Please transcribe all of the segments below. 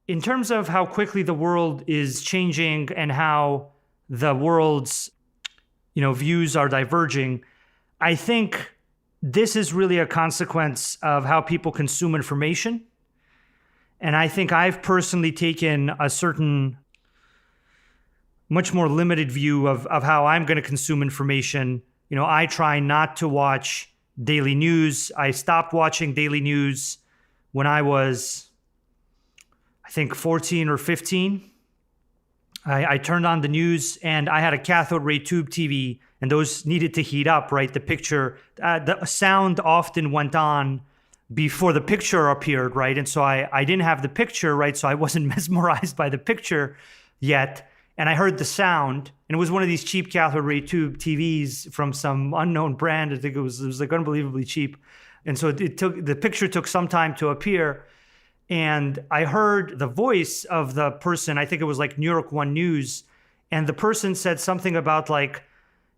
in terms of how quickly the world is changing and how the world's, views are diverging, I think this is really a consequence of how people consume information. And I think I've personally taken a certain, much more limited view of how I'm going to consume information. I try not to watch daily news. I stopped watching daily news when I was, I think, 14 or 15. I turned on the news and I had a cathode ray tube TV, and those needed to heat up, right? The sound often went on before the picture appeared, right? And so I didn't have the picture, right? So I wasn't mesmerized by the picture yet. And I heard the sound, and it was one of these cheap cathode ray tube TVs from some unknown brand. I think it was like unbelievably cheap. And so the picture took some time to appear. And I heard the voice of the person, I think it was like New York One News. And the person said something about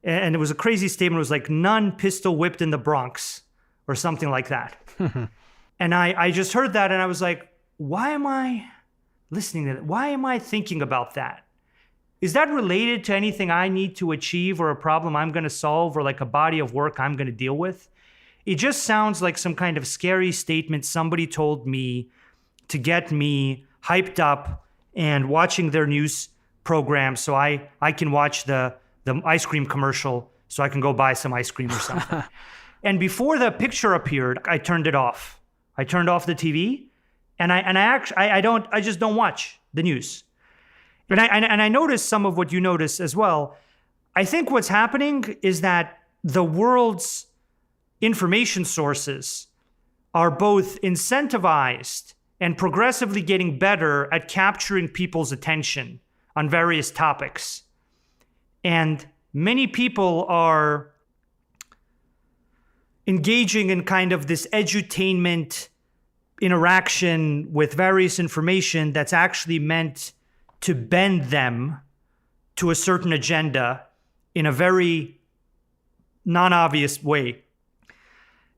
and it was a crazy statement. It was like, none pistol whipped in the Bronx or something like that. And I just heard that and I was like, why am I listening to that? Why am I thinking about that? Is that related to anything I need to achieve or a problem I'm going to solve or like a body of work I'm going to deal with? It just sounds like some kind of scary statement somebody told me to get me hyped up and watching their news program so I can watch the ice cream commercial so I can go buy some ice cream or something. And before the picture appeared, I turned it off. I turned off the TV and I just don't watch the news. And I noticed some of what you notice as well. I think what's happening is that the world's information sources are both incentivized and progressively getting better at capturing people's attention on various topics. And many people are engaging in kind of this edutainment interaction with various information that's actually meant to bend them to a certain agenda in a very non-obvious way.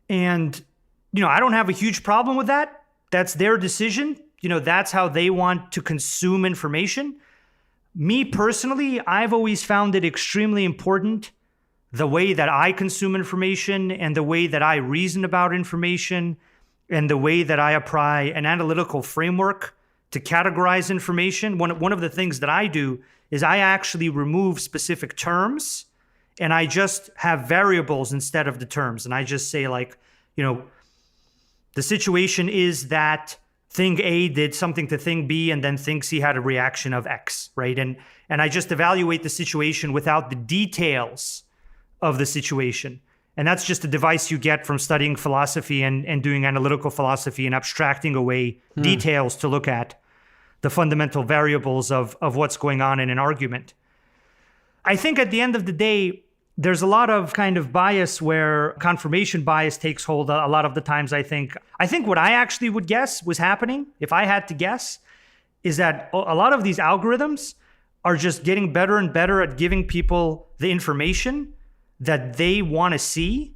And, I don't have a huge problem with that. That's their decision. That's how they want to consume information. Me personally, I've always found it extremely important, the way that I consume information and the way that I reason about information and the way that I apply an analytical framework to categorize information. One of the things that I do is I actually remove specific terms and I just have variables instead of the terms. And I just say the situation is that thing A did something to thing B and then thing C had a reaction of X, right? And I just evaluate the situation without the details of the situation. And that's just a device you get from studying philosophy and doing analytical philosophy and abstracting away details to look at the fundamental variables of what's going on in an argument. I think at the end of the day, there's a lot of kind of bias where confirmation bias takes hold a lot of the times. I think what I actually would guess was happening, if I had to guess, is that a lot of these algorithms are just getting better and better at giving people the information that they want to see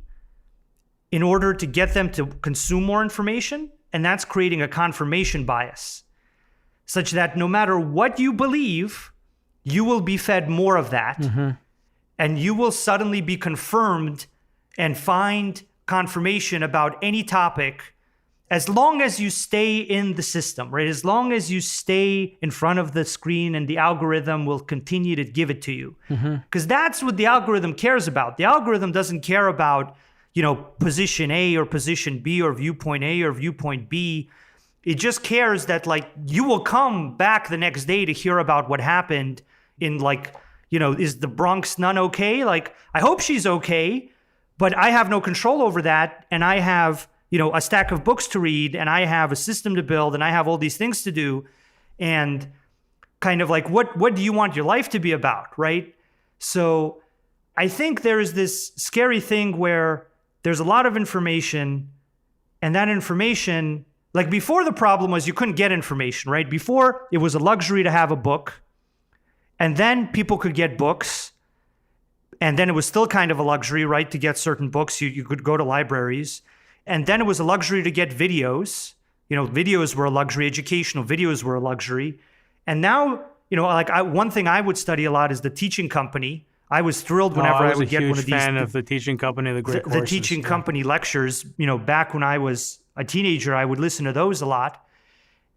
in order to get them to consume more information. And that's creating a confirmation bias, such that no matter what you believe, you will be fed more of that. Mm-hmm. And you will suddenly be confirmed and find confirmation about any topic as long as you stay in the system, right? As long as you stay in front of the screen and the algorithm will continue to give it to you. Because that's what the algorithm cares about. The algorithm doesn't care about, position A or position B or viewpoint A or viewpoint B. It just cares that you will come back the next day to hear about what happened in is the Bronx nun okay? I hope she's okay, but I have no control over that. And I have, a stack of books to read and I have a system to build and I have all these things to do. And kind of what do you want your life to be about, right? So I think there is this scary thing where there's a lot of information and that information, before the problem was you couldn't get information, right? Before it was a luxury to have a book. And then people could get books. And then it was still kind of a luxury, right, to get certain books. You could go to libraries. And then it was a luxury to get videos, videos were a luxury, educational videos were a luxury. And now, one thing I would study a lot is the teaching company. I was thrilled whenever I would get one of these. I was a huge fan of the teaching company, the great courses. The teaching company lectures, back when I was a teenager, I would listen to those a lot.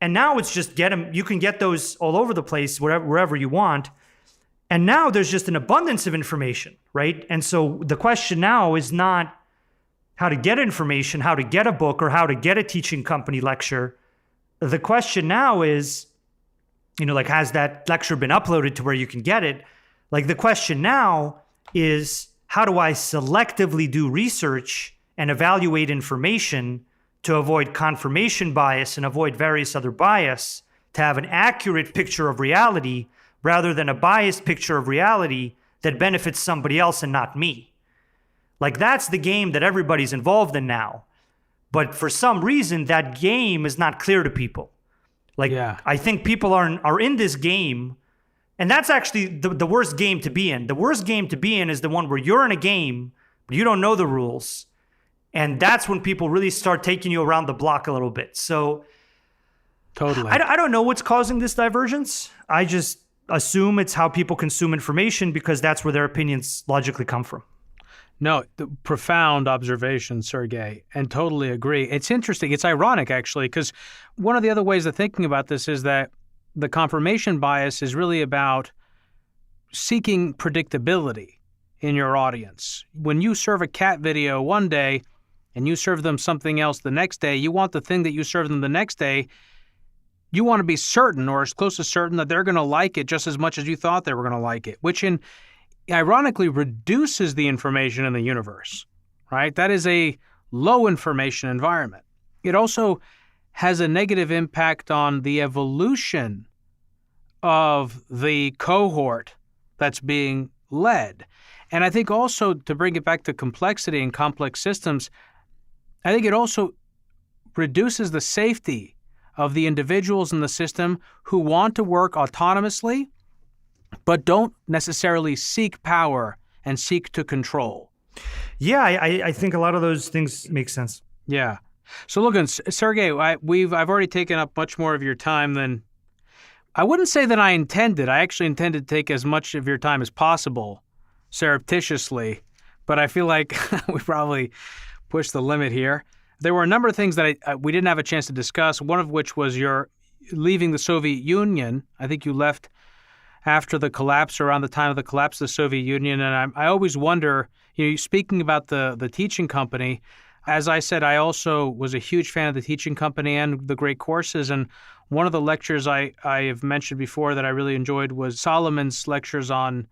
And now it's just you can get those all over the place, wherever you want. And now there's just an abundance of information, right? And so the question now is not how to get information, how to get a book, or how to get a teaching company lecture. The question now is, has that lecture been uploaded to where you can get it? Like, the question now is, how do I selectively do research and evaluate information to avoid confirmation bias and avoid various other bias, to have an accurate picture of reality rather than a biased picture of reality that benefits somebody else and not me? Like, that's the game that everybody's involved in now. But for some reason, that game is not clear to people. I think people are in this game, and that's actually the worst game to be in. The worst game to be in is the one where you're in a game, but you don't know the rules. And that's when people really start taking you around the block a little bit. So totally. I don't know what's causing this divergence. I just assume it's how people consume information, because that's where their opinions logically come from. No, the profound observation, Sergey, and totally agree. It's interesting. It's ironic, actually, because one of the other ways of thinking about this is that the confirmation bias is really about seeking predictability in your audience. When you serve a cat video one day and you serve them something else the next day, you want the thing that you serve them the next day, you want to be certain, or as close to certain, that they're going to like it just as much as you thought they were going to like it, which ironically reduces the information in the universe, right? That is a low information environment. It also has a negative impact on the evolution of the cohort that's being led. And I think also, to bring it back to complexity and complex systems, I think it also reduces the safety of the individuals in the system who want to work autonomously, but don't necessarily seek power and seek to control. Yeah, I think a lot of those things make sense. Yeah. So look, Sergey, I've already taken up much more of your time than I wouldn't say that I intended. I actually intended to take as much of your time as possible, surreptitiously, but I feel like we probably pushed the limit here. There were a number of things that we didn't have a chance to discuss, one of which was your leaving the Soviet Union. I think you left after the collapse, around the time of the collapse of the Soviet Union. And I always wonder, speaking about the teaching company, as I said, I also was a huge fan of the teaching company and the great courses. And one of the lectures I have mentioned before that I really enjoyed was Solomon's lectures on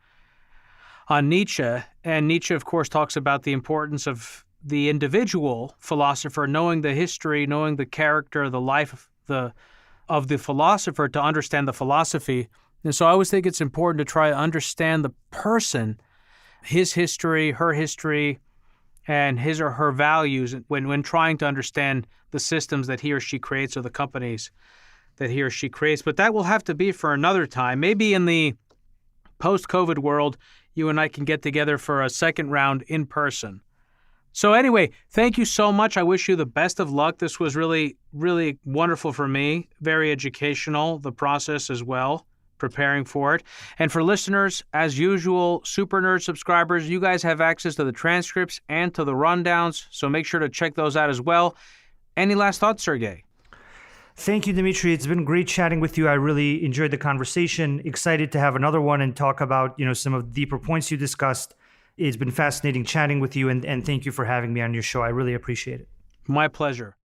Nietzsche. And Nietzsche, of course, talks about the importance of the individual philosopher, knowing the history, knowing the character, the life of the philosopher to understand the philosophy. And so I always think it's important to try to understand the person, his history, her history, and his or her values when trying to understand the systems that he or she creates or the companies that he or she creates. But that will have to be for another time. Maybe in the post-COVID world, you and I can get together for a second round in person. So anyway, thank you so much. I wish you the best of luck. This was really, really wonderful for me, very educational, the process as well, preparing for it. And for listeners, as usual, Super Nerd subscribers, you guys have access to the transcripts and to the rundowns, so make sure to check those out as well. Any last thoughts, Sergey? Thank you, Demetri. It's been great chatting with you. I really enjoyed the conversation. Excited to have another one and talk about, some of the deeper points you discussed. It's been fascinating chatting with you, and thank you for having me on your show. I really appreciate it. My pleasure.